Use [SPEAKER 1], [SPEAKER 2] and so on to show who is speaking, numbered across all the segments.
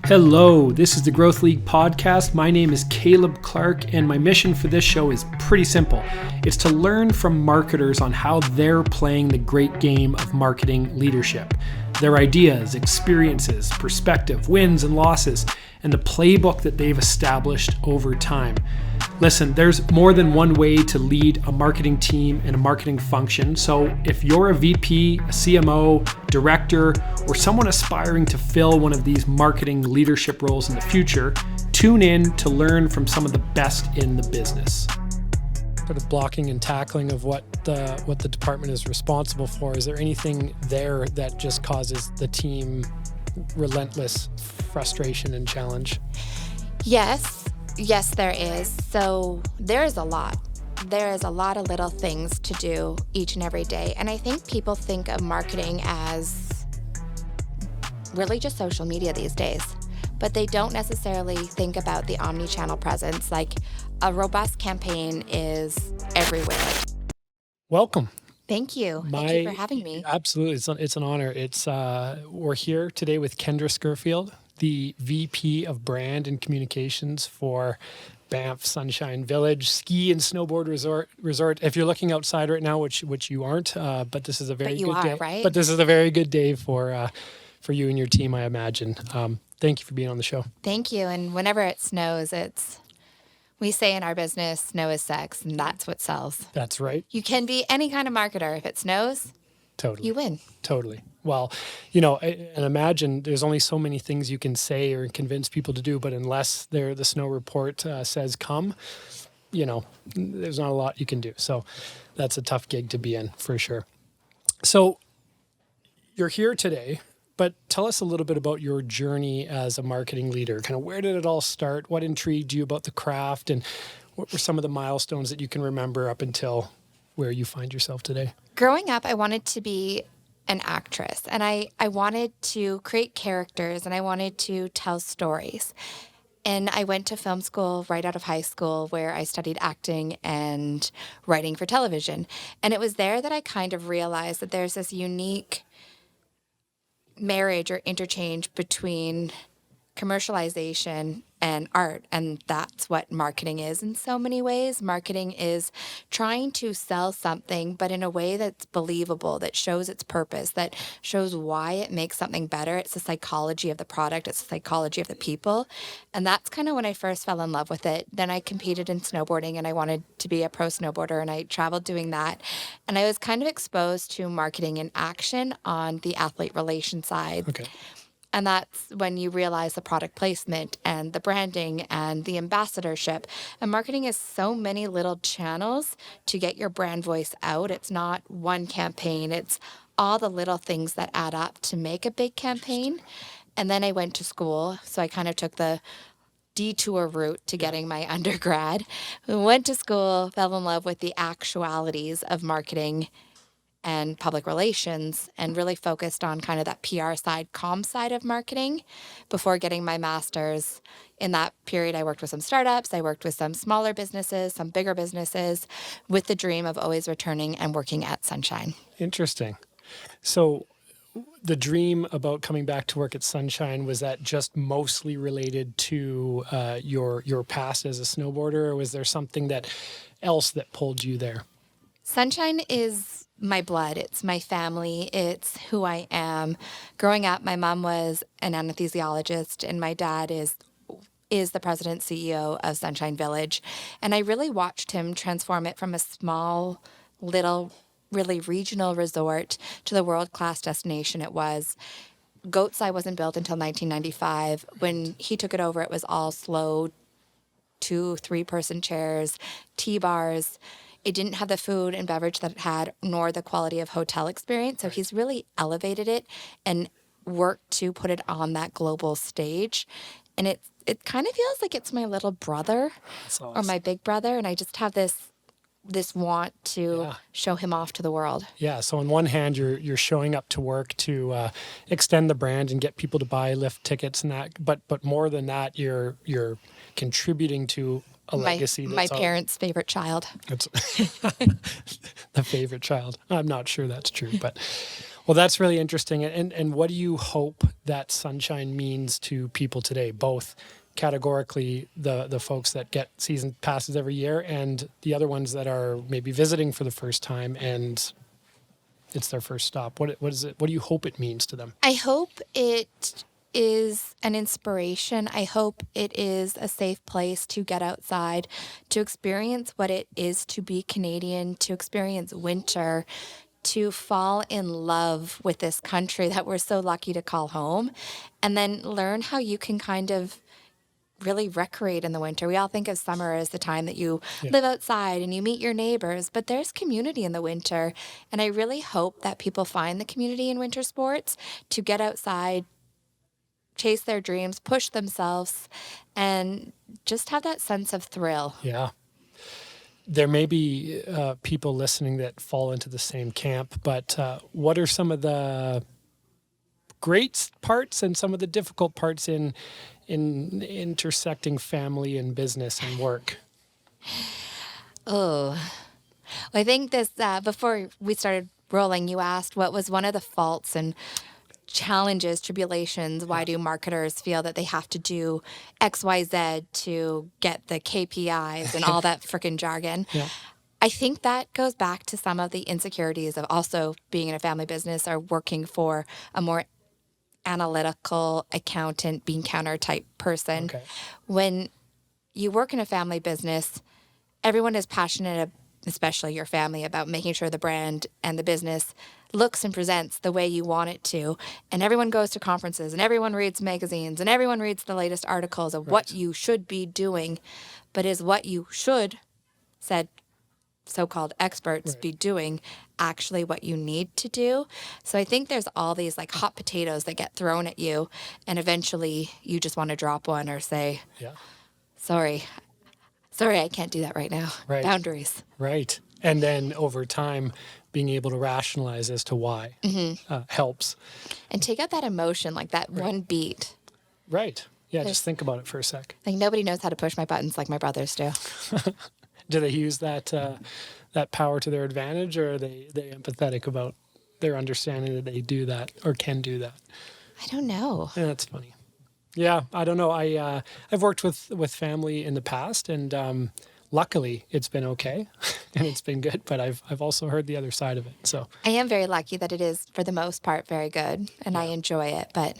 [SPEAKER 1] Hello, this is the Growth League podcast. My name is Caleb Clark, and my mission for this show is pretty simple. It's to learn from marketers on how they're playing the great game of marketing leadership. Their ideas, experiences, perspective, wins and losses, and the playbook that they've established over time. Listen, there's more than one way to lead a marketing team and a marketing function. So if you're a VP, a CMO, director, or someone aspiring to fill one of these marketing leadership roles in the future, tune in to learn from some of the best in the business. Sort of blocking and tackling of what the department is responsible for. Is there anything there that just causes the team relentless frustration and challenge?
[SPEAKER 2] Yes, there is. So there is a lot. There is a lot of little things to do each and every day. And I think people think of marketing as really just social media these days, but they don't necessarily think about the omni-channel presence. Like a robust campaign is everywhere.
[SPEAKER 1] Welcome.
[SPEAKER 2] Thank you. Thank you for having me.
[SPEAKER 1] Absolutely. It's an honor. We're here today with Kendra Scurfield, the VP of Brand and Communications for Banff Sunshine Village Ski and Snowboard Resort. If you're looking outside right now, which you aren't, but this is a very good day.
[SPEAKER 2] Right?
[SPEAKER 1] But this is a very good day for you and your team, I imagine. Thank you for being on the show.
[SPEAKER 2] Thank you. And whenever it snows, we say in our business, snow is sex, and that's what sells.
[SPEAKER 1] That's right.
[SPEAKER 2] You can be any kind of marketer. If it snows,
[SPEAKER 1] totally,
[SPEAKER 2] you win.
[SPEAKER 1] Totally. Well, and imagine there's only so many things you can say or convince people to do, but unless the snow report says come, there's not a lot you can do. So that's a tough gig to be in for sure. So you're here today, but tell us a little bit about your journey as a marketing leader. Kind of where did it all start? What intrigued you about the craft? And what were some of the milestones that you can remember up until where you find yourself today?
[SPEAKER 2] Growing up, I wanted to be an actress, and I wanted to create characters, and I wanted to tell stories. And I went to film school right out of high school where I studied acting and writing for television. And it was there that I kind of realized that there's this unique marriage or interchange between commercialization and art, and that's what marketing is in so many ways. Marketing is trying to sell something, but in a way that's believable, that shows its purpose, that shows why it makes something better. It's the psychology of the product, it's the psychology of the people, and that's kind of when I first fell in love with it. Then I competed in snowboarding, and I wanted to be a pro snowboarder, and I traveled doing that, and I was kind of exposed to marketing in action on the athlete relations side.
[SPEAKER 1] Okay.
[SPEAKER 2] And that's when you realize the product placement and the branding and the ambassadorship. And marketing is so many little channels to get your brand voice out. It's not one campaign. It's all the little things that add up to make a big campaign. And then I went to school. So I kind of took the detour route to getting my undergrad. Went to school, fell in love with the actualities of marketing and public relations, and really focused on kind of that PR side, comm side of marketing before getting my master's. In that period, I worked with some startups, I worked with some smaller businesses, some bigger businesses, with the dream of always returning and working at Sunshine.
[SPEAKER 1] Interesting. So the dream about coming back to work at Sunshine, was that just mostly related to your past as a snowboarder, or was there something else that pulled you there?
[SPEAKER 2] Sunshine is my blood. It's my family. It's who I am. Growing up, my mom was an anesthesiologist, and my dad is the president CEO of Sunshine Village. And I really watched him transform it from a small, little, really regional resort to the world-class destination it was. Goat's Eye wasn't built until 1995. When he took it over, it was all slow 2-3-person chairs, T-bars. It didn't have the food and beverage that it had, nor the quality of hotel experience. So he's really elevated it and worked to put it on that global stage. And it kind of feels like it's my little brother or my big brother. And I just have this want to show him off to the world. Yeah.
[SPEAKER 1] So on one hand, you're showing up to work to extend the brand and get people to buy lift tickets and that. But more than that, you're contributing to a legacy.
[SPEAKER 2] My parents' favorite child.
[SPEAKER 1] It's the favorite child. I'm not sure that's true, but Well, that's really interesting. And what do you hope that sunshine means to people today, both categorically the folks that get season passes every year and the other ones that are maybe visiting for the first time and it's their first stop? What is it? What do you hope it means to them?
[SPEAKER 2] I hope it is an inspiration. I hope it is a safe place to get outside, to experience what it is to be Canadian, to experience winter, to fall in love with this country that we're so lucky to call home, and then learn how you can kind of really recreate in the winter. We all think of summer as the time that you live outside and you meet your neighbors, but there's community in the winter. And I really hope that people find the community in winter sports to get outside, chase their dreams, push themselves, and just have that sense of thrill.
[SPEAKER 1] Yeah. There may be people listening that fall into the same camp, but what are some of the great parts and some of the difficult parts in intersecting family and business and work?
[SPEAKER 2] Oh, well, I think this, before we started rolling, you asked what was one of the faults and challenges, tribulations. Why do marketers feel that they have to do X, Y, Z to get the KPIs and all that frickin' jargon?
[SPEAKER 1] Yeah.
[SPEAKER 2] I think that goes back to some of the insecurities of also being in a family business or working for a more analytical accountant, bean counter type person.
[SPEAKER 1] Okay.
[SPEAKER 2] When you work in a family business, everyone is passionate, especially your family, about making sure the brand and the business looks and presents the way you want it to. And everyone goes to conferences and everyone reads magazines and everyone reads the latest articles of what you should be doing. But is what you should, said so-called experts, be doing actually what you need to do? So I think there's all these like hot potatoes that get thrown at you, and eventually you just want to drop one or say, sorry, I can't do that right now.
[SPEAKER 1] Right.
[SPEAKER 2] Boundaries.
[SPEAKER 1] Right. And then over time, being able to rationalize as to why helps.
[SPEAKER 2] And take out that emotion, like that one beat.
[SPEAKER 1] Right. Yeah, just think about it for a sec.
[SPEAKER 2] Like nobody knows how to push my buttons like my brothers do.
[SPEAKER 1] Do they use that power to their advantage, or are they empathetic about their understanding that they do that or can do that?
[SPEAKER 2] I don't know.
[SPEAKER 1] Yeah, that's funny. Yeah, I don't know. I've worked with family in the past, and luckily it's been okay and it's been good. But I've also heard the other side of it. So
[SPEAKER 2] I am very lucky that it is, for the most part, very good, and I enjoy it. But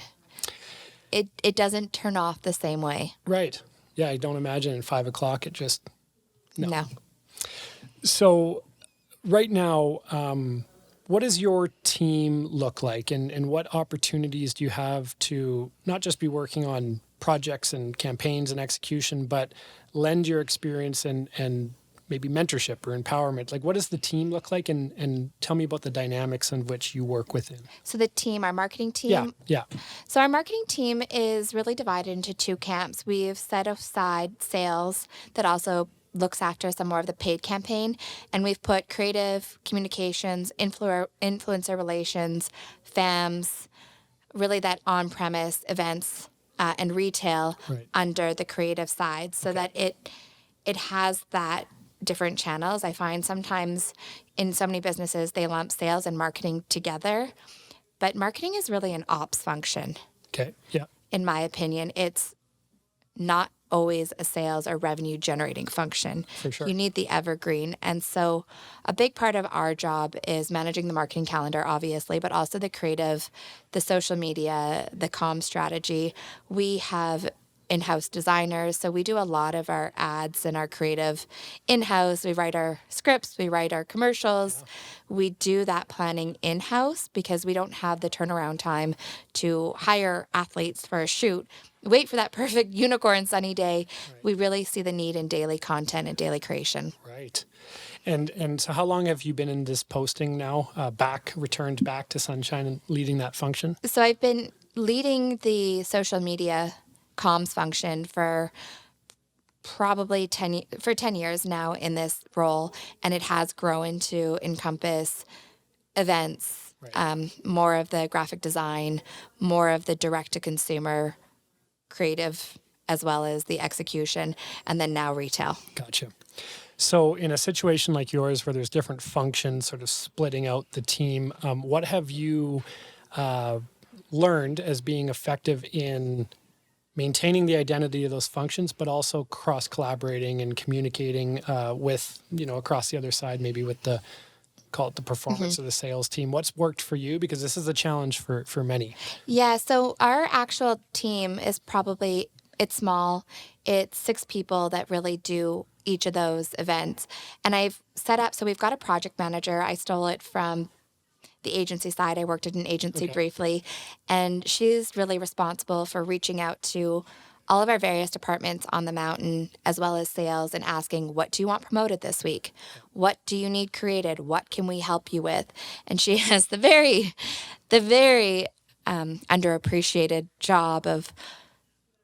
[SPEAKER 2] it doesn't turn off the same way.
[SPEAKER 1] Right. Yeah, I don't imagine at 5 o'clock it just. No. So right now, what does your team look like, and what opportunities do you have to not just be working on projects and campaigns and execution, but lend your experience and maybe mentorship or empowerment? Like, what does the team look like, and tell me about the dynamics in which you work within? So
[SPEAKER 2] the team, our marketing team?
[SPEAKER 1] Yeah.
[SPEAKER 2] So our marketing team is really divided into two camps. We've set aside sales that also looks after some more of the paid campaign, and we've put creative communications, influencer relations, FAMs, really that on-premise events and retail under the creative side, so that it has that different channels. I find sometimes in so many businesses they lump sales and marketing together, but marketing is really an ops function.
[SPEAKER 1] Okay. Yeah.
[SPEAKER 2] In my opinion, it's not always a sales or revenue generating function.
[SPEAKER 1] For sure.
[SPEAKER 2] You need the evergreen. And so a big part of our job is managing the marketing calendar, obviously, but also the creative, the social media, the comm strategy. We have in-house designers, so we do a lot of our ads and our creative in-house. We write our scripts, we write our commercials. We do that planning in-house because we don't have the turnaround time to hire athletes for a shoot, wait for that perfect unicorn sunny day. We really see the need in daily content and daily creation.
[SPEAKER 1] Right. And so how long have you been in this posting now, returned back to Sunshine and leading that function?
[SPEAKER 2] So I've been leading the social media comms function for probably 10 years now in this role, and it has grown to encompass events, more of the graphic design, more of the direct-to-consumer creative, as well as the execution, and then now retail.
[SPEAKER 1] Gotcha. So in a situation like yours where there's different functions sort of splitting out the team, what have you learned as being effective in maintaining the identity of those functions, but also cross-collaborating and communicating with, across the other side, maybe with call it the performance of the sales team? What's worked for you? Because this is a challenge for many.
[SPEAKER 2] Yeah, so our actual team is it's small. It's 6 people that really do each of those events. And I've set up, so we've got a project manager. I stole it from the agency side. I worked at an agency briefly, and she's really responsible for reaching out to all of our various departments on the mountain, as well as sales, and asking, what do you want promoted this week? What do you need created? What can we help you with? And she has the very underappreciated job of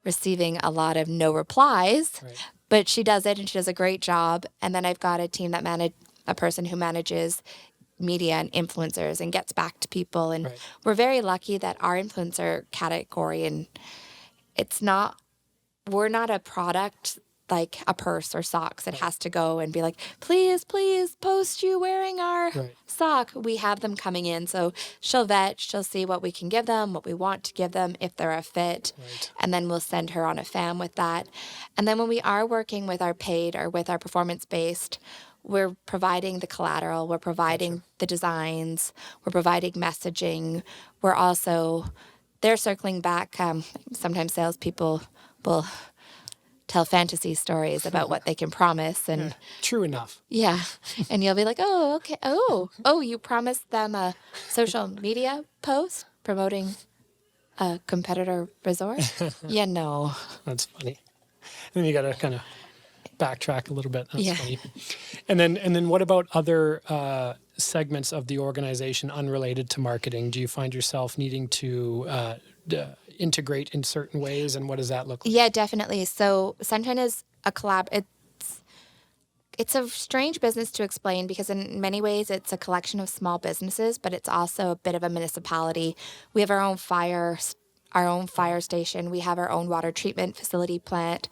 [SPEAKER 2] receiving a lot of no replies, but she does it, and she does a great job. And then I've got a team that a person who manages media and influencers and gets back to people. And we're very lucky that our influencer category, and we're not a product like a purse or socks that has to go and be like, please post you wearing our sock. We have them coming in. So she'll see what we can give them, what we want to give them, if they're a fit. And then we'll send her on a fam with that. And then when we are working with our paid or with our performance-based, we're providing the collateral, we're providing the designs, we're providing messaging. They're circling back. Sometimes salespeople will tell fantasy stories about what they can promise. And
[SPEAKER 1] true enough.
[SPEAKER 2] Yeah. And you'll be like, oh, okay. Oh, you promised them a social media post promoting a competitor resort? Yeah, no.
[SPEAKER 1] That's funny. And then you got to kind of backtrack a little bit. That's funny. And then what about other segments of the organization unrelated to marketing? Do you find yourself needing to integrate in certain ways, and what does that look like?
[SPEAKER 2] Yeah, definitely. So Sunshine is a collab. It's a strange business to explain because in many ways it's a collection of small businesses, but it's also a bit of a municipality. We have our own fire station. We have our own water treatment facility plant.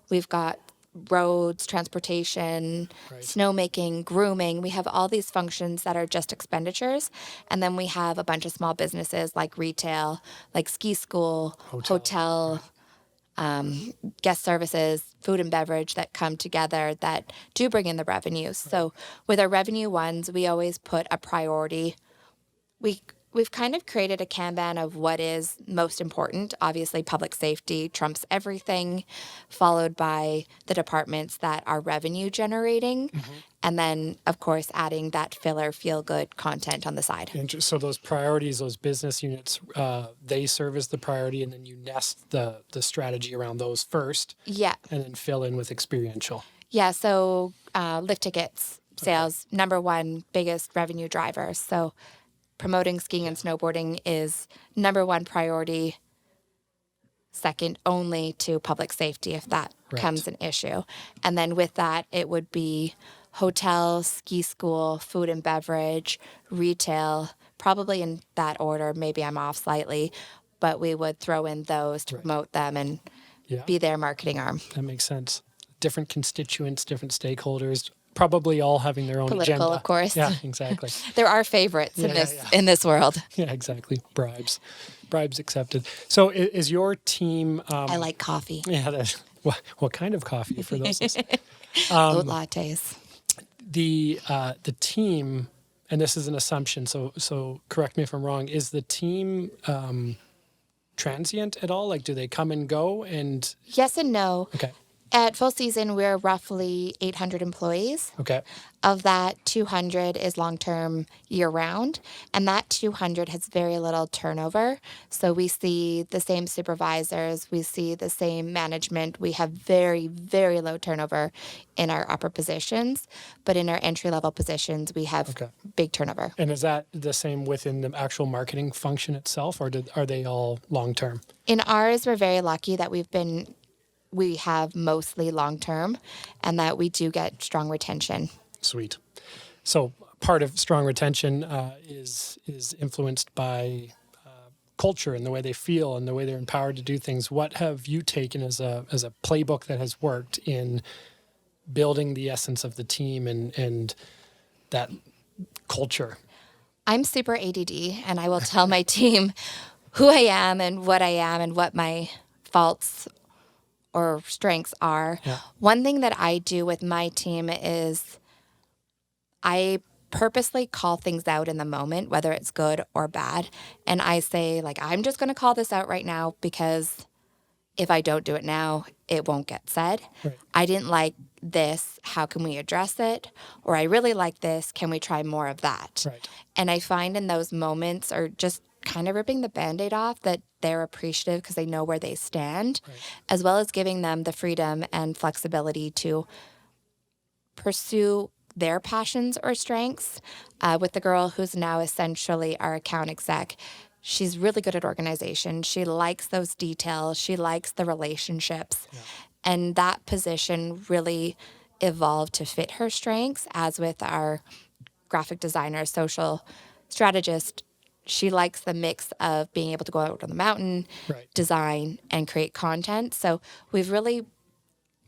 [SPEAKER 2] We've got roads, transportation, snowmaking, grooming. We have all these functions that are just expenditures. And then we have a bunch of small businesses like retail, like ski school, hotel, guest services, food and beverage that come together that do bring in the revenues. So with our revenue ones, we always put a priority. We've kind of created a Kanban of what is most important. Obviously, public safety trumps everything, followed by the departments that are revenue generating. And then, of course, adding that filler feel-good content on the side.
[SPEAKER 1] So those priorities, those business units, they serve as the priority, and then you nest the strategy around those first.
[SPEAKER 2] Yeah.
[SPEAKER 1] And then fill in with experiential.
[SPEAKER 2] Yeah, so lift tickets, sales, number one biggest revenue driver. So promoting skiing and snowboarding is number one priority, second only to public safety if that becomes an issue. And then with that, it would be hotel, ski school, food and beverage, retail, probably in that order. Maybe I'm off slightly, but we would throw in those to promote them and be their marketing arm.
[SPEAKER 1] That makes sense. Different constituents, different stakeholders, probably all having their own
[SPEAKER 2] political
[SPEAKER 1] agenda.
[SPEAKER 2] Of course.
[SPEAKER 1] Yeah, exactly.
[SPEAKER 2] There are favorites in this world.
[SPEAKER 1] Yeah, exactly. Bribes accepted. So is your team...
[SPEAKER 2] I like coffee.
[SPEAKER 1] Yeah. What kind of coffee for those?
[SPEAKER 2] Oat lattes.
[SPEAKER 1] The team, and this is an assumption, so correct me if I'm wrong, is the team transient at all? Like, do they come and go? And
[SPEAKER 2] yes and no.
[SPEAKER 1] Okay.
[SPEAKER 2] At full season, we're roughly 800 employees.
[SPEAKER 1] Okay.
[SPEAKER 2] Of that, 200 is long-term year-round, and that 200 has very little turnover. So we see the same supervisors, we see the same management. We have very, very low turnover in our upper positions, but in our entry-level positions, we have big turnover.
[SPEAKER 1] And is that the same within the actual marketing function itself, or are they all long-term?
[SPEAKER 2] In ours, we're very lucky that we have mostly long-term and that we do get strong retention.
[SPEAKER 1] Sweet. So part of strong retention is influenced by culture and the way they feel and the way they're empowered to do things. What have you taken as a playbook that has worked in building the essence of the team and that culture?
[SPEAKER 2] I'm super ADD, and I will tell my team who I am and what my faults or strengths are.
[SPEAKER 1] Yeah.
[SPEAKER 2] One thing that I do with my team is I purposely call things out in the moment, whether it's good or bad. And I say, like, I'm just going to call this out right now because if I don't do it now, it won't get said.
[SPEAKER 1] Right.
[SPEAKER 2] I didn't like this. How can we address it? Or I really like this. Can we try more of that?
[SPEAKER 1] Right.
[SPEAKER 2] And I find in those moments, or just kind of ripping the Band-Aid off, that they're appreciative because they know where they stand,
[SPEAKER 1] Right.
[SPEAKER 2] as well as giving them the freedom and flexibility to pursue their passions or strengths. With the girl who's now essentially our account exec, she's really good at organization. She likes those details. She likes the relationships. Yeah. And that position really evolved to fit her strengths, as with our graphic designer, social strategist. She likes the mix of being able to go out on the mountain,
[SPEAKER 1] Right.
[SPEAKER 2] design, and create content. So we've really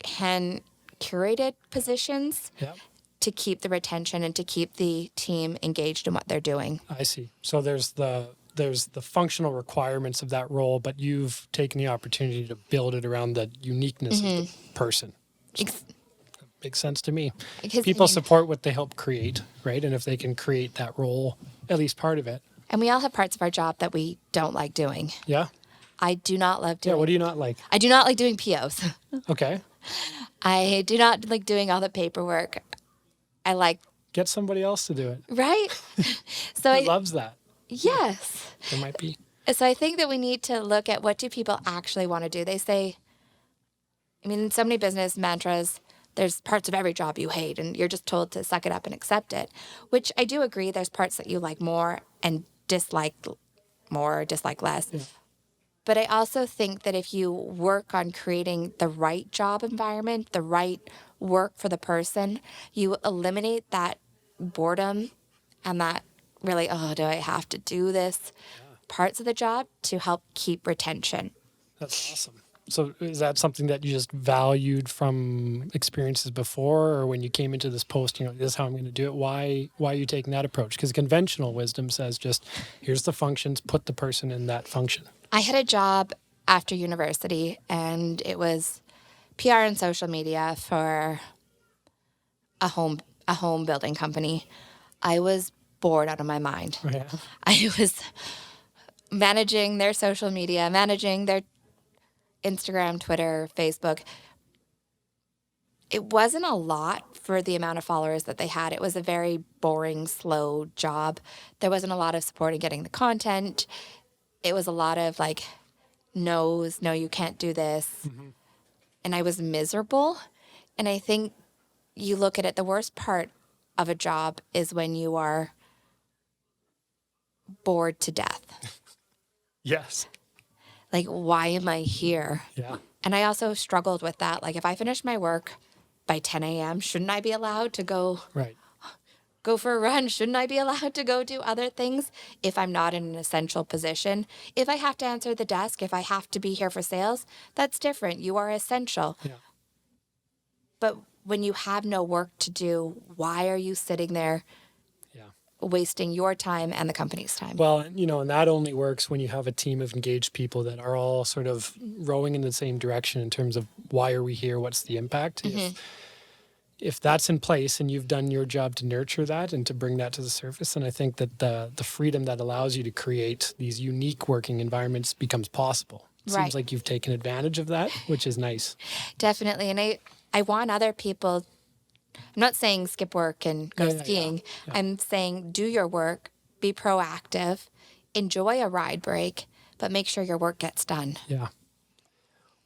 [SPEAKER 2] curated positions to keep the retention and to keep the team engaged in what they're doing.
[SPEAKER 1] I see. So there's the functional requirements of that role, but you've taken the opportunity to build it around the uniqueness of the person. So makes sense to me. People support what they help create, right? And if they can create that role, at least part of it.
[SPEAKER 2] And we all have parts of our job that we don't like doing.
[SPEAKER 1] Yeah.
[SPEAKER 2] I do not love doing.
[SPEAKER 1] Yeah, what do you not like?
[SPEAKER 2] I do not like doing POs.
[SPEAKER 1] Okay.
[SPEAKER 2] I do not like doing all the paperwork. I like...
[SPEAKER 1] Get somebody else to do it.
[SPEAKER 2] Right? So
[SPEAKER 1] Who loves that?
[SPEAKER 2] Yes.
[SPEAKER 1] There might be.
[SPEAKER 2] So I think that we need to look at, what do people actually want to do? They say, I mean, in so many business mantras, there's parts of every job you hate, and you're just told to suck it up and accept it, which I do agree. There's parts that you like more and dislike more, dislike less. Yeah. But I also think that if you work on creating the right job environment, the right work for the person, you eliminate that boredom and that really, do I have to do this parts of the job to help keep retention.
[SPEAKER 1] That's awesome. So is that something that you just valued from experiences before, or when you came into this post, this is how I'm going to do it? Why are you taking that approach? Because conventional wisdom says just, here's the functions, put the person in that function. I
[SPEAKER 2] had a job after university, and it was PR and social media for a home building company. I was bored out of my mind.
[SPEAKER 1] Oh, yeah.
[SPEAKER 2] I was managing their social media, managing their Instagram, Twitter, Facebook. It wasn't a lot for the amount of followers that they had. It was a very boring, slow job. There wasn't a lot of support in getting the content. It was a lot of like, no's, no, you can't do this. Mm-hmm. And I was miserable. And I think you look at it, the worst part of a job is when you are bored to death.
[SPEAKER 1] Yes.
[SPEAKER 2] Like, why am I here?
[SPEAKER 1] Yeah.
[SPEAKER 2] And I also struggled with that. Like, if I finish my work by 10 a.m., shouldn't I be allowed to go for a run? Shouldn't I be allowed to go do other things if I'm not in an essential position? If I have to answer the desk, if I have to be here for sales, that's different. You are essential. Yeah. But when you have no work to do, why are you sitting there wasting your time and the company's time?
[SPEAKER 1] Well, and that only works when you have a team of engaged people that are all sort of rowing in the same direction in terms of why are we here, what's the impact. Mm-hmm. If that's in place and you've done your job to nurture that and to bring that to the surface, and I think that the freedom that allows you to create these unique working environments becomes possible. It seems like you've taken advantage of that, which is nice.
[SPEAKER 2] Definitely. And I want other people, I'm not saying skip work and go skiing. Yeah. I'm saying do your work, be proactive, enjoy a ride break, but make sure your work gets done.
[SPEAKER 1] Yeah.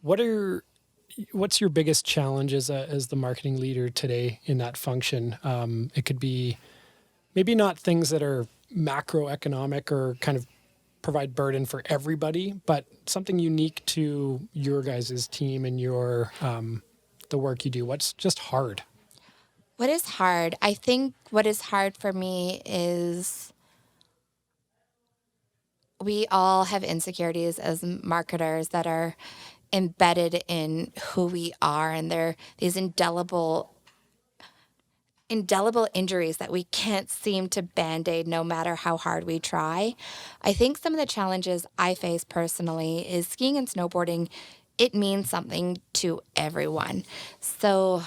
[SPEAKER 1] What's your biggest challenge as the marketing leader today in that function? It could be maybe not things that are macroeconomic or kind of provide burden for everybody, but something unique to your guys' team and your the work you do. What's just hard?
[SPEAKER 2] What is hard? I think what is hard for me is we all have insecurities as marketers that are embedded in who we are, and they're these indelible indelible injuries that we can't seem to band-aid no matter how hard we try. I think some of the challenges I face personally is skiing and snowboarding, it means something to everyone. So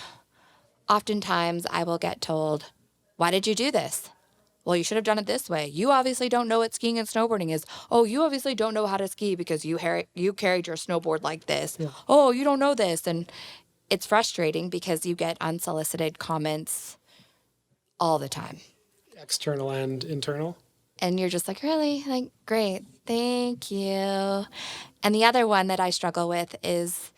[SPEAKER 2] oftentimes I will get told, why did you do this? Well, you should have done it this way. You obviously don't know what skiing and snowboarding is. Oh, you obviously don't know how to ski because you carried your snowboard like this. Yeah. Oh, you don't know this. And it's frustrating because you get unsolicited comments all the time.
[SPEAKER 1] External and internal.
[SPEAKER 2] And you're just like, really? Like, great. Thank you. And the other one that I struggle with is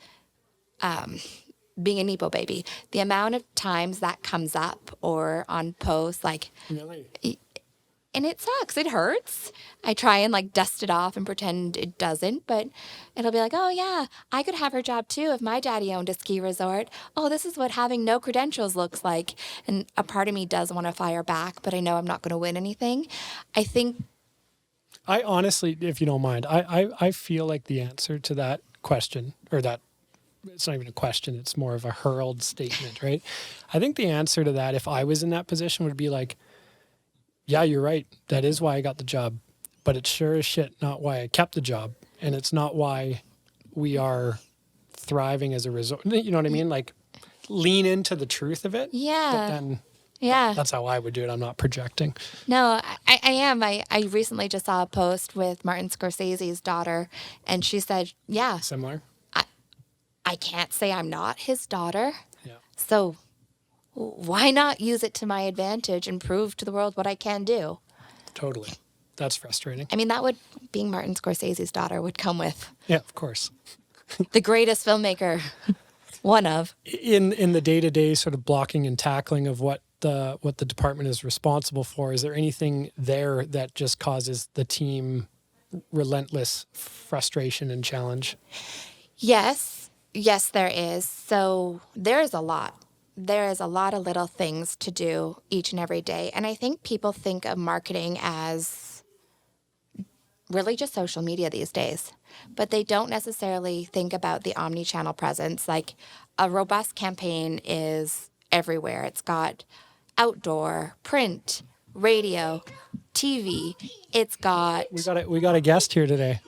[SPEAKER 2] being a Nepo baby. The amount of times that comes up or on posts, like,
[SPEAKER 1] really?
[SPEAKER 2] And it sucks. It hurts. I try and like dust it off and pretend it doesn't, but it'll be like, oh yeah, I could have her job too if my daddy owned a ski resort. Oh, this is what having no credentials looks like. And a part of me does want to fire back, but I know I'm not going to win anything.
[SPEAKER 1] I honestly, if you don't mind, I feel like the answer to that question, or that, it's not even a question, it's more of a hurled statement, right? I think the answer to that, if I was in that position, would be like, yeah, you're right. That is why I got the job. But it's sure as shit not why I kept the job. And it's not why we are thriving as a resort. You know what I mean? Like, lean into the truth of it.
[SPEAKER 2] Yeah.
[SPEAKER 1] But then,
[SPEAKER 2] yeah.
[SPEAKER 1] That's how I would do it. I'm not projecting.
[SPEAKER 2] No, I am. I recently just saw a post with Martin Scorsese's daughter, and she said, yeah.
[SPEAKER 1] Similar?
[SPEAKER 2] I can't say I'm not his daughter.
[SPEAKER 1] Yeah.
[SPEAKER 2] So why not use it to my advantage and prove to the world what I can do?
[SPEAKER 1] Totally. That's frustrating.
[SPEAKER 2] I mean, being Martin Scorsese's daughter would come with.
[SPEAKER 1] Yeah, of course.
[SPEAKER 2] The greatest filmmaker, one of.
[SPEAKER 1] In the day-to-day sort of blocking and tackling of what the department is responsible for, is there anything there that just causes the team relentless frustration and challenge?
[SPEAKER 2] Yes, there is. So there is a lot. There is a lot of little things to do each and every day. And I think people think of marketing as really just social media these days, but they don't necessarily think about the omni-channel presence. Like, a robust campaign is everywhere. It's got outdoor, print, radio, TV. It's got...
[SPEAKER 1] We got a guest here today.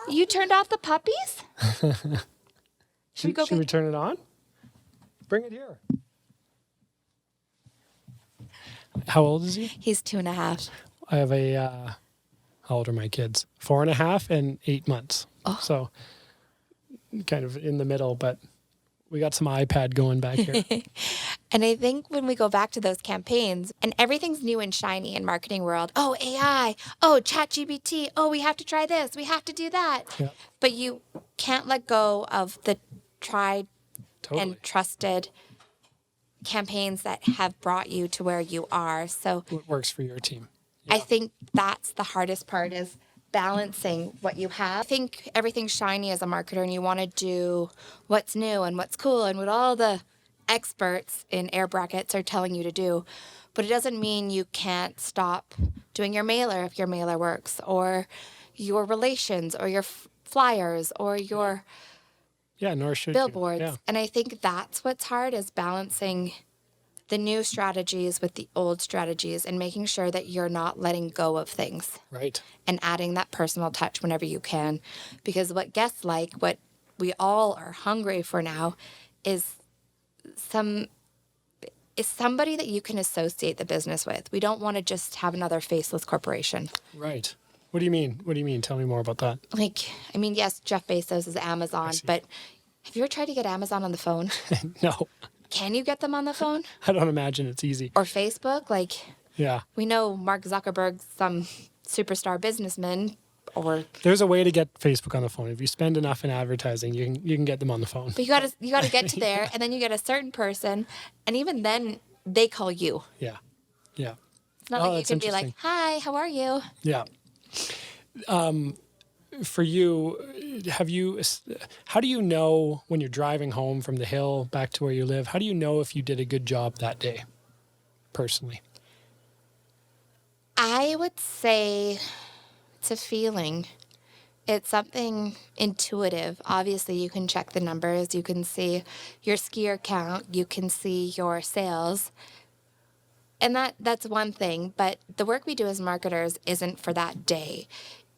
[SPEAKER 2] You turned off the puppies?
[SPEAKER 1] Should we turn it on? Bring it here. How old is he?
[SPEAKER 2] He's 2.5.
[SPEAKER 1] I have how old are my kids? 4.5 and 8 months. Oh. So kind of in the middle, but we got some iPad going back here.
[SPEAKER 2] And I think when we go back to those campaigns, and everything's new and shiny in marketing world. Oh, AI. Oh, ChatGPT. Oh, we have to try this. We have to do that. Yeah. But you can't let go of the tried and trusted campaigns that have brought you to where you are. So
[SPEAKER 1] what works for your team?
[SPEAKER 2] Yeah. I think that's the hardest part, is balancing what you have. I think everything's shiny as a marketer, and you want to do what's new and what's cool and what all the experts in air brackets are telling you to do. But it doesn't mean you can't stop doing your mailer if your mailer works, or your relations, or your flyers, or your
[SPEAKER 1] nor should
[SPEAKER 2] billboards.
[SPEAKER 1] Yeah.
[SPEAKER 2] And I think that's what's hard, is balancing the new strategies with the old strategies and making sure that you're not letting go of things.
[SPEAKER 1] Right.
[SPEAKER 2] And adding that personal touch whenever you can. Because what guests like, what we all are hungry for now, is somebody that you can associate the business with. We don't want to just have another faceless corporation.
[SPEAKER 1] Right. What do you mean? Tell me more about that.
[SPEAKER 2] Like, I mean, yes, Jeff Bezos is Amazon, but have you ever tried to get Amazon on the phone?
[SPEAKER 1] No.
[SPEAKER 2] Can you get them on the phone?
[SPEAKER 1] I don't imagine it's easy.
[SPEAKER 2] Or Facebook? Like,
[SPEAKER 1] yeah.
[SPEAKER 2] We know Mark Zuckerberg's some superstar businessman, or...
[SPEAKER 1] There's a way to get Facebook on the phone. If you spend enough in advertising, you can get them on the phone.
[SPEAKER 2] But you gotta get to there, and then you get a certain person, and even then, they call you.
[SPEAKER 1] Yeah. Yeah.
[SPEAKER 2] It's not like you can be like, hi, how are you?
[SPEAKER 1] Yeah. For you, how do you know when you're driving home from the hill back to where you live, how do you know if you did a good job that day, personally?
[SPEAKER 2] I would say it's a feeling. It's something intuitive. Obviously, you can check the numbers. You can see your skier count. You can see your sales. And that's one thing, but the work we do as marketers isn't for that day.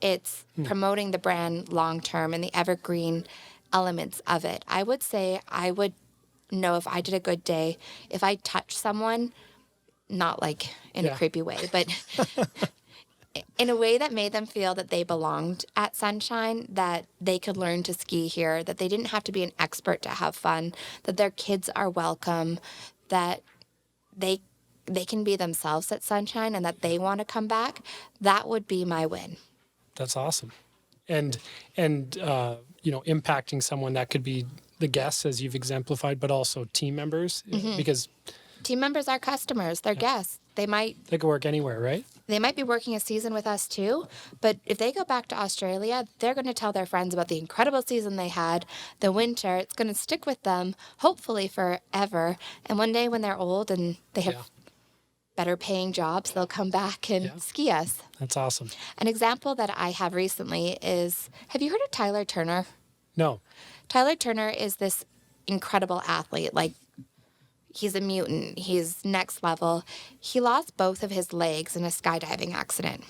[SPEAKER 2] It's promoting the brand long term and the evergreen elements of it. I would say I would know if I did a good day if I touch someone, not like in a
[SPEAKER 1] Yeah.
[SPEAKER 2] creepy way, but in a way that made them feel that they belonged at Sunshine, that they could learn to ski here, that they didn't have to be an expert to have fun, that their kids are welcome, that they can be themselves at Sunshine and that they want to come back. That would be my win.
[SPEAKER 1] That's awesome. And impacting someone that could be the guests as you've exemplified, but also team members because
[SPEAKER 2] Team members are customers, they're guests. They
[SPEAKER 1] they could work anywhere, right?
[SPEAKER 2] might be working a season with us too, but if they go back to Australia, they're going to tell their friends about the incredible season they had, the winter. It's going to stick with them, hopefully forever. And one day when they're old and they have better paying jobs, they'll come back and ski us.
[SPEAKER 1] That's awesome.
[SPEAKER 2] An example that I have recently is, have you heard of Tyler Turner?
[SPEAKER 1] No.
[SPEAKER 2] Tyler Turner is this incredible athlete. Like, he's a mutant. He's next level. He lost both of his legs in a skydiving accident.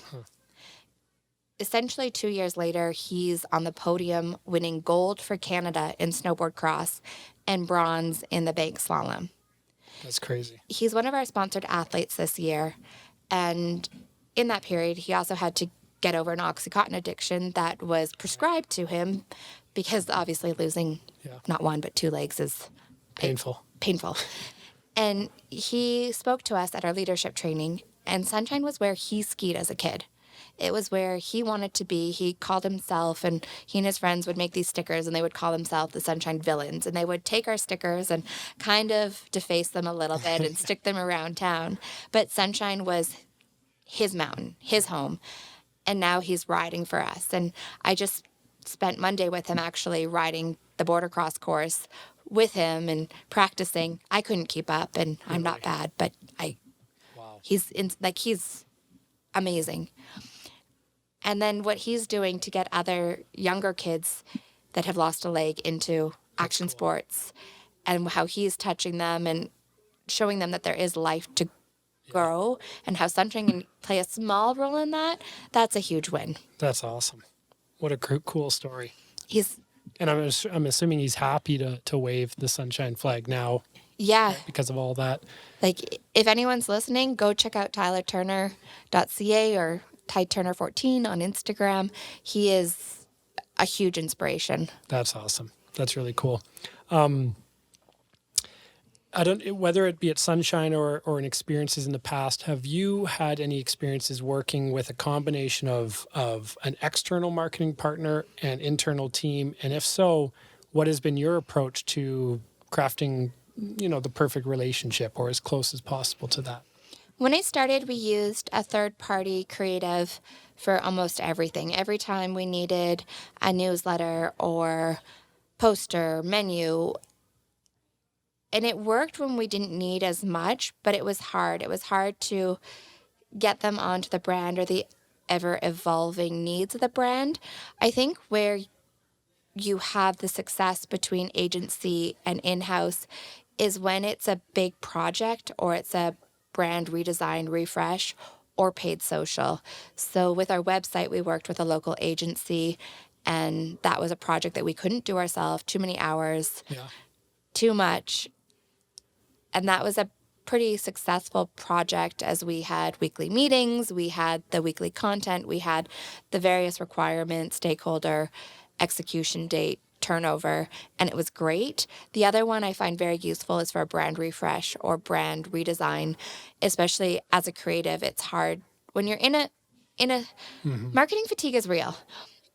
[SPEAKER 2] Essentially, 2 years later, he's on the podium winning gold for Canada in snowboard cross and bronze in the bank slalom.
[SPEAKER 1] That's crazy.
[SPEAKER 2] He's one of our sponsored athletes this year. And in that period, he also had to get over an Oxycontin addiction that was prescribed to him because obviously losing not one but two legs is
[SPEAKER 1] Painful.
[SPEAKER 2] And he spoke to us at our leadership training, and Sunshine was where he skied as a kid. It was where he wanted to be. He called himself, and he and his friends would make these stickers, and they would call themselves the Sunshine Villains. And they would take our stickers and kind of deface them a little bit and stick them around town. But Sunshine was his mountain, his home. And now he's riding for us. And I just spent Monday with him actually riding the border cross course with him and practicing. I couldn't keep up, and I'm not bad, but he's amazing. And then what he's doing to get other younger kids that have lost a leg into action sports, and how he's touching them and showing them that there is life to grow, and how Sunshine can play a small role in that, that's a huge win.
[SPEAKER 1] That's awesome. What a cool story.
[SPEAKER 2] And
[SPEAKER 1] I'm assuming he's happy to wave the Sunshine flag now.
[SPEAKER 2] Yeah.
[SPEAKER 1] Because of all that.
[SPEAKER 2] Like, if anyone's listening, go check out tylerturner.ca or tyturner14 on Instagram. He is a huge inspiration.
[SPEAKER 1] That's awesome. That's really cool. I don't, whether it be at Sunshine or in experiences in the past, have you had any experiences working with a combination of an external marketing partner and internal team? And if so, what has been your approach to crafting, the perfect relationship or as close as possible to that?
[SPEAKER 2] When I started, we used a third-party creative for almost everything. Every time we needed a newsletter or poster, menu. And it worked when we didn't need as much, but it was hard. It was hard to get them onto the brand or the ever-evolving needs of the brand. I think where you have the success between agency and in-house is when it's a big project or it's a brand redesign, refresh, or paid social. So with our website, we worked with a local agency, and that was a project that we couldn't do ourselves. Too many hours, too much. And that was a pretty successful project, as we had weekly meetings, we had the weekly content, we had the various requirements, stakeholder, execution date, turnover, and it was great. The other one I find very useful is for a brand refresh or brand redesign, especially as a creative. It's hard when you're in a marketing fatigue is real.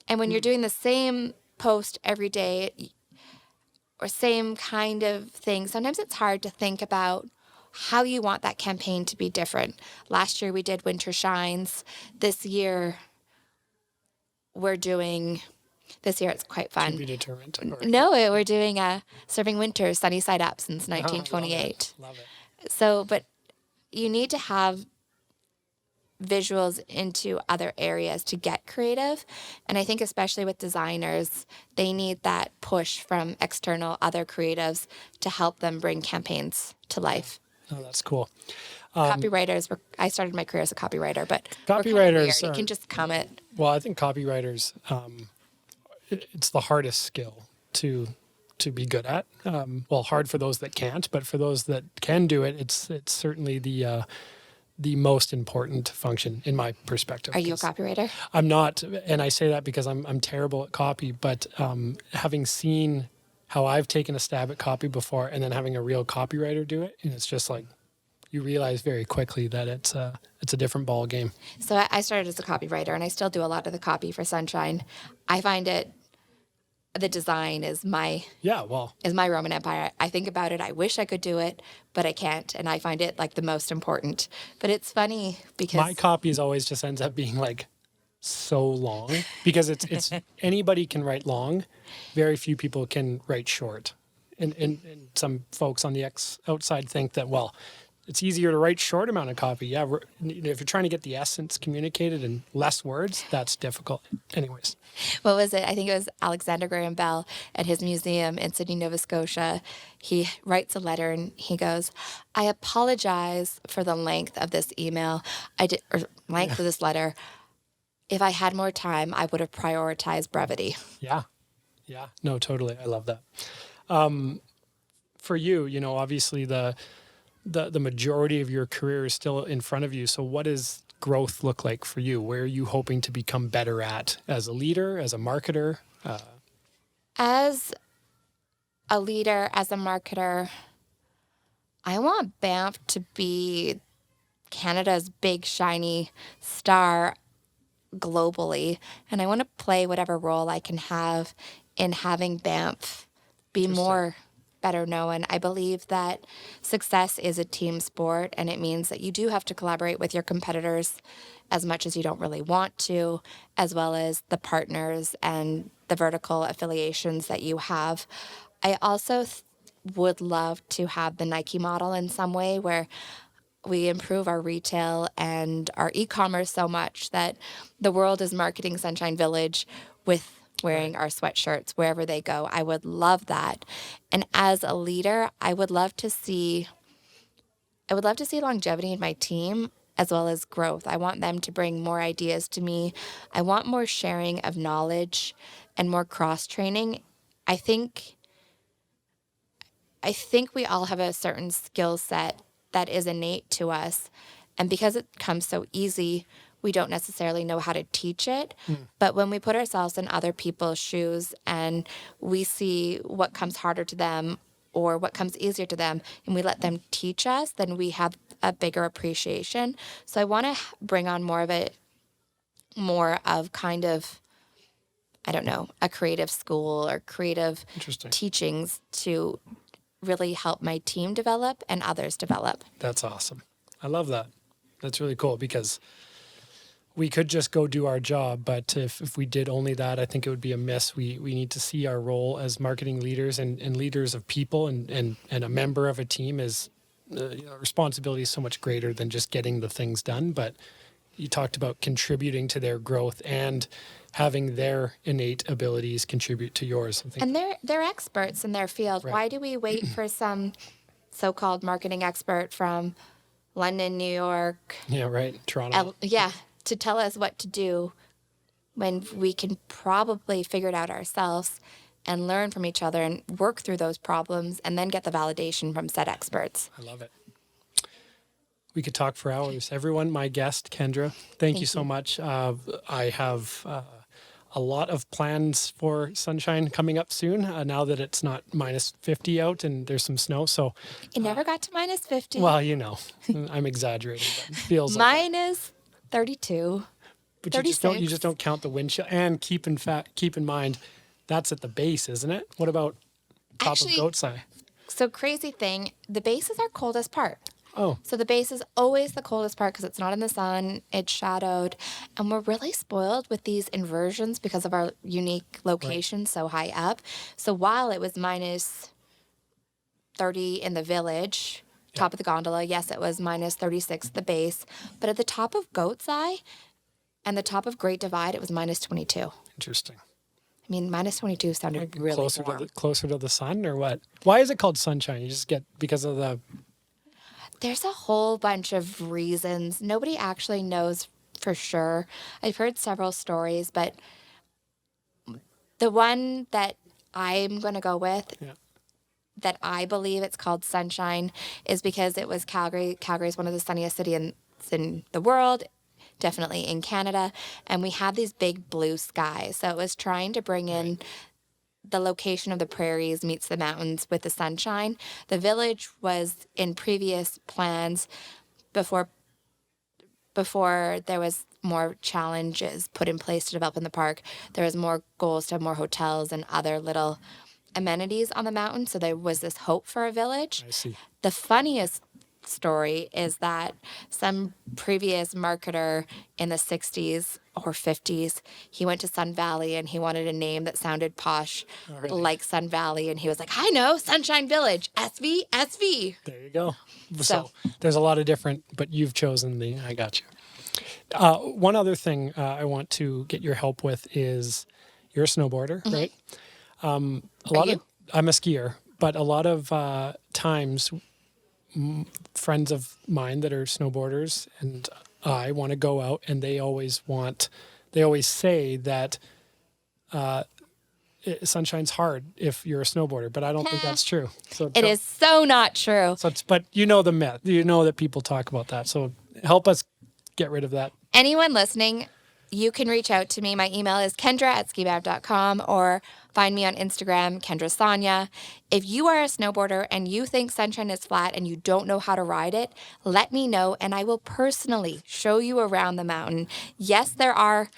[SPEAKER 2] And when you're doing the same post every day or same kind of thing, sometimes it's hard to think about how you want that campaign to be different. Last year we did Winter Shines. This year it's quite fun.
[SPEAKER 1] To be determined.
[SPEAKER 2] No, we're doing Serving Winter Sunny Side Up since 1928.
[SPEAKER 1] Love it.
[SPEAKER 2] So, but you need to have visuals into other areas to get creative. And I think especially with designers, they need that push from external other creatives to help them bring campaigns to life.
[SPEAKER 1] Oh, that's cool.
[SPEAKER 2] Copywriters I started my career as a copywriter, but we're kind of weird. You can just come at.
[SPEAKER 1] Well, I think copywriters, it's the hardest skill to be good at. Well, hard for those that can't, but for those that can do it, it's certainly the most important function in my perspective.
[SPEAKER 2] Are you a copywriter?
[SPEAKER 1] I'm not, and I say that because I'm terrible at copy. But having seen how I've taken a stab at copy before, and then having a real copywriter do it, and it's just like you realize very quickly that it's a different ball game.
[SPEAKER 2] So I started as a copywriter, and I still do a lot of the copy for Sunshine. I find the design is my Roman Empire. I think about it. I wish I could do it, but I can't, and I find it like the most important. But it's funny because
[SPEAKER 1] my copies always just ends up being like so long because it's anybody can write long. Very few people can write short, and some folks on the outside think that, well, it's easier to write short amount of copy. Yeah, if you're trying to get the essence communicated in less words, that's difficult. Anyways.
[SPEAKER 2] What was it? I think it was Alexander Graham Bell at his museum in Sydney, Nova Scotia. He writes a letter and he goes, "I apologize for the length of this email. Length of this letter. If I had more time, I would have prioritized brevity."
[SPEAKER 1] Yeah. Yeah. No, totally. I love that. For you, obviously the majority of your career is still in front of you. So what does growth look like for you? Where are you hoping to become better at as a leader, as a marketer?
[SPEAKER 2] As a leader, as a marketer, I want Banff to be Canada's big, shiny star globally. And I want to play whatever role I can have in having Banff be more better known. I believe that success is a team sport, and it means that you do have to collaborate with your competitors as much as you don't really want to, as well as the partners and the vertical affiliations that you have. I also would love to have the Nike model in some way where we improve our retail and our e-commerce so much that the world is marketing Sunshine Village with wearing our sweatshirts wherever they go. I would love that. And as a leader, I would love to see longevity in my team as well as growth. I want them to bring more ideas to me. I want more sharing of knowledge and more cross-training. I think we all have a certain skill set that is innate to us. And because it comes so easy, we don't necessarily know how to teach it. But when we put ourselves in other people's shoes and we see what comes harder to them or what comes easier to them, and we let them teach us, then we have a bigger appreciation. So I want to bring on more of kind of, I don't know, a creative school or creative teachings to really help my team develop and others develop.
[SPEAKER 1] That's awesome. I love that. That's really cool because we could just go do our job, but if we did only that, I think it would be a miss. We need to see our role as marketing leaders and leaders of people and a member of a team as responsibility is so much greater than just getting the things done. But you talked about contributing to their growth and having their innate abilities contribute to yours.
[SPEAKER 2] And they're experts in their field. Right. Why do we wait for some so-called marketing expert from London, New York?
[SPEAKER 1] Yeah, right. Toronto.
[SPEAKER 2] To tell us what to do when we can probably figure it out ourselves and learn from each other and work through those problems and then get the validation from said experts.
[SPEAKER 1] I love it. We could talk for hours. Everyone, my guest, Kendra, thank you so much. I have a lot of plans for Sunshine coming up soon now that it's not minus 50 out and there's some snow. So
[SPEAKER 2] it never got to minus 50.
[SPEAKER 1] Well, I'm exaggerating, but it feels
[SPEAKER 2] minus 32.
[SPEAKER 1] But you just don't count the wind chill. And keep in mind, that's at the base, isn't it? What about top of Goat's Eye?
[SPEAKER 2] So crazy thing, the base is our coldest part.
[SPEAKER 1] Oh.
[SPEAKER 2] So the base is always the coldest part because it's not in the sun, it's shadowed, and we're really spoiled with these inversions because of our unique location so high up. So while it was minus 30 in the village, top of the gondola, yes, it was minus 36 at the base, but at the top of Goat's Eye and the top of Great Divide, it was minus 22.
[SPEAKER 1] Interesting.
[SPEAKER 2] I mean, minus 22 sounded really warm.
[SPEAKER 1] Closer to the sun or what? Why is it called Sunshine? You just get because of the
[SPEAKER 2] There's a whole bunch of reasons. Nobody actually knows for sure. I've heard several stories, but the one that I'm going to go with, that I believe it's called Sunshine, is because it was Calgary. Calgary is one of the sunniest cities in the world, definitely in Canada. And we had these big blue skies. So it was trying to bring in the location of the prairies meets the mountains with the sunshine. The village was in previous plans before there was more challenges put in place to develop in the park. There was more goals to have more hotels and other little amenities on the mountain. So there was this hope for a village.
[SPEAKER 1] I see.
[SPEAKER 2] The funniest story is that some previous marketer in the 60s or 50s, he went to Sun Valley and he wanted a name that sounded posh, like Sun Valley. And he was like, I know, Sunshine Village, SV, SV.
[SPEAKER 1] There you go. So there's a lot of different, but you've chosen I got you. One other thing I want to get your help with is you're a snowboarder, right? I'm a skier, but a lot of times friends of mine that are snowboarders and I want to go out, and they always say that sunshine's hard if you're a snowboarder, but I don't think that's true. So
[SPEAKER 2] it is so not true.
[SPEAKER 1] But you know the myth. You know that people talk about that. So help us get rid of that.
[SPEAKER 2] Anyone listening, you can reach out to me. My email is kendra@skibab.com, or find me on Instagram, Kendra Sonia. If you are a snowboarder and you think Sunshine is flat and you don't know how to ride it, let me know and I will personally show you around the mountain. Yes, there are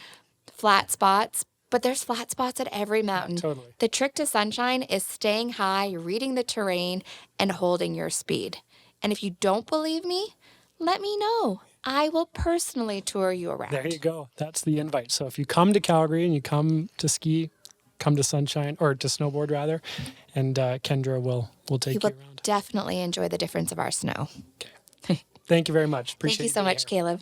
[SPEAKER 2] flat spots, but there's flat spots at every mountain.
[SPEAKER 1] Totally.
[SPEAKER 2] The trick to Sunshine is staying high, reading the terrain, and holding your speed. And if you don't believe me, let me know. I will personally tour you around.
[SPEAKER 1] There you go. That's the invite. So if you come to Calgary and you come to ski, come to Sunshine, or to snowboard rather, and Kendra will take you around.
[SPEAKER 2] You will definitely enjoy the difference of our snow.
[SPEAKER 1] Okay. Thank you very much. Appreciate it.
[SPEAKER 2] Thank you so much, Caleb.